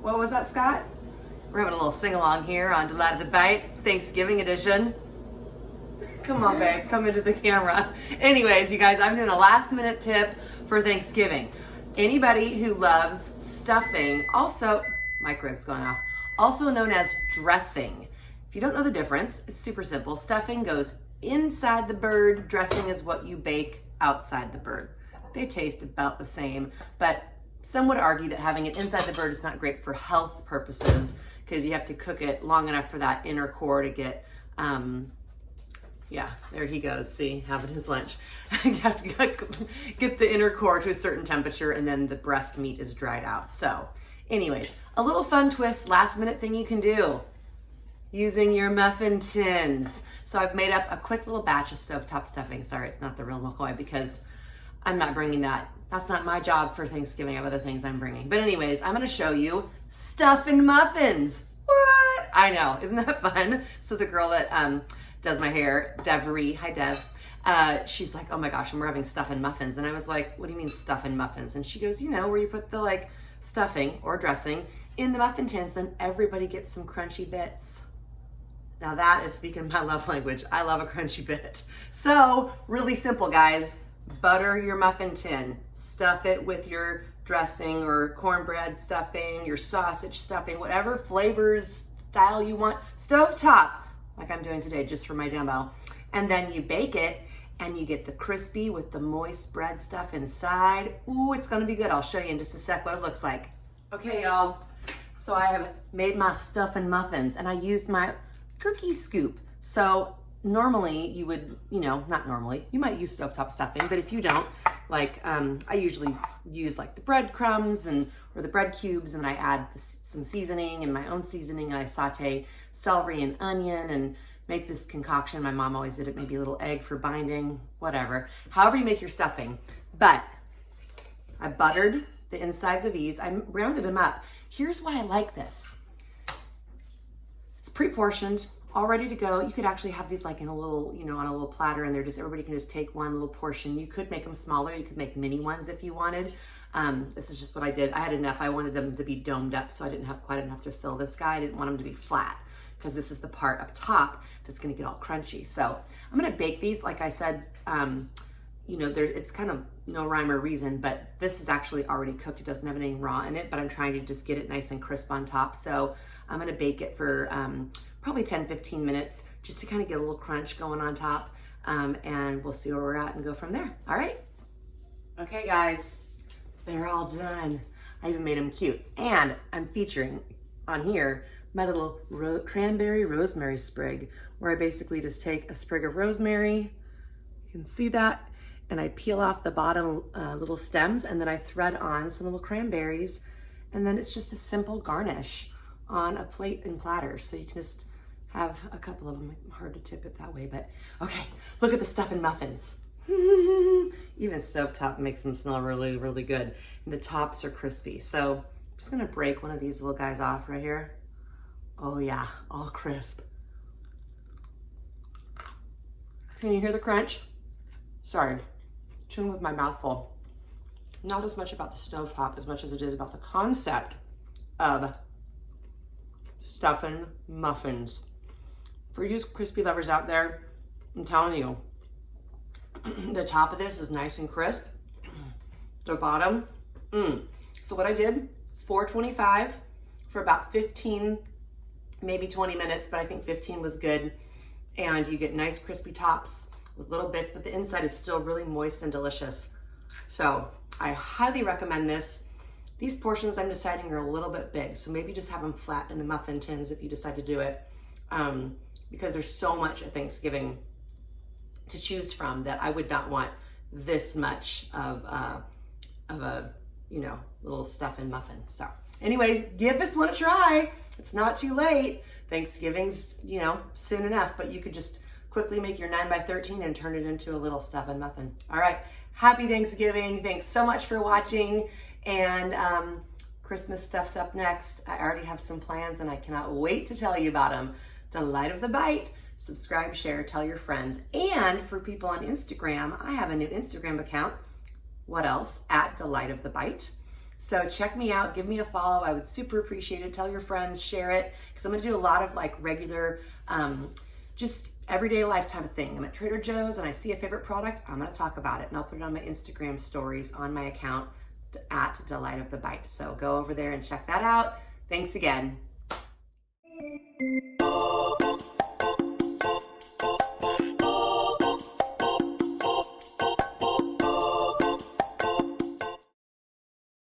What was that, Scott? We're having a little sing-along here on Delight of the Bite, Thanksgiving edition. Come on, babe, come into the camera. Anyways, you guys, I'm doing a last-minute tip for Thanksgiving. Anybody who loves stuffing, also, microwave's going off, also known as dressing. If you don't know the difference, it's super simple. Stuffing goes inside the bird, dressing is what you bake outside the bird. They taste about the same, but some would argue that having it inside the bird is not great for health purposes because you have to cook it long enough for that inner core to get, yeah, there he goes, see, having his lunch. You have to get the inner core to a certain temperature and then the breast meat is dried out. So anyways, a little fun twist, last minute thing you can do using your muffin tins. So I've made up a quick little batch of stovetop stuffing. Sorry, it's not the real McCoy because I'm not bringing that. That's not my job for Thanksgiving. I have other things I'm bringing. But anyways, I'm gonna show you Stuffin Muffins. What? I know, isn't that fun? So the girl that does my hair, Devery, hi Dev, she's like, oh my gosh, and we're having Stuffin Muffins. And I was like, what do you mean Stuffin Muffins? And she goes, you know, where you put the like stuffing or dressing in the muffin tins, then everybody gets some crunchy bits. Now that is speaking my love language. I love a crunchy bit. So really simple, guys. Butter your muffin tin, stuff it with your dressing or cornbread stuffing, your sausage stuffing, whatever flavors, style you want, stovetop, like I'm doing today just for my demo. And then you bake it and you get the crispy with the moist bread stuff inside. Ooh, it's gonna be good. I'll show you in just a sec what it looks like. Okay, y'all, so I have made my Stuffin Muffins and I used my cookie scoop. So normally you would, you know, not normally, you might use stovetop stuffing, but if you don't, like I usually use like the breadcrumbs or the bread cubes, and I add some seasoning and my own seasoning, and I saute celery and onion and make this concoction. My mom always did it, maybe a little egg for binding, whatever. However you make your stuffing. But I buttered the insides of these. I rounded them up. Here's why I like this. It's pre-portioned, all ready to go. You could actually have these like in a little, you know, on a little platter, and they're just, everybody can just take one little portion. You could make them smaller. You could make mini ones if you wanted. This is just what I did. I had enough. I wanted them to be domed up, so I didn't have quite enough to fill this guy. I didn't want them to be flat because this is the part up top that's gonna get all crunchy. So I'm gonna bake these, like I said, you know, it's kind of no rhyme or reason, but this is actually already cooked. It doesn't have anything raw in it, but I'm trying to just get it nice and crisp on top. So I'm gonna bake it for probably 10-15 minutes just to kind of get a little crunch going on top, and we'll see where we're at and go from there. All right? Okay, guys, they're all done. I even made them cute. And I'm featuring on here my little cranberry rosemary sprig, where I basically just take a sprig of rosemary, you can see that, and I peel off the bottom little stems, and then I thread on some little cranberries, and then it's just a simple garnish on a plate and platter. So you can just have a couple of them. Hard to tip it that way, but okay, look at the Stuffin Muffins. Even stovetop makes them smell really, really good. And the tops are crispy. So I'm just gonna break one of these little guys off right here. Oh yeah, all crisp. Can you hear the crunch? Sorry, chewing with my mouth full. Not as much about the stovetop as much as it is about the concept of Stuffin Muffins. For you crispy lovers out there, I'm telling you, the top of this is nice and crisp. The bottom, So what I did, 425 for about 15, maybe 20 minutes, but I think 15 was good. And you get nice crispy tops with little bits, but the inside is still really moist and delicious. So I highly recommend this. These portions I'm deciding are a little bit big, so maybe just have them flat in the muffin tins if you decide to do it, because there's so much at Thanksgiving to choose from that I would not want this much of a, you know, little Stuffin Muffin. So anyways, give this one a try. It's not too late. Thanksgiving's, you know, soon enough, but you could just quickly make your 9x13 and turn it into a little Stuffin Muffin. All right, happy Thanksgiving. Thanks so much for watching. And Christmas stuff's up next. I already have some plans and I cannot wait to tell you about them. Delight of the Bite. Subscribe, share, tell your friends. And for people on Instagram, I have a new Instagram account. What else? @Delight of the Bite. So check me out, give me a follow. I would super appreciate it. Tell your friends, share it, because I'm gonna do a lot of like regular, just everyday life type of thing. I'm at Trader Joe's and I see a favorite product, I'm gonna talk about it and I'll put it on my Instagram stories on my account at Delight of the Bite. So go over there and check that out. Thanks again.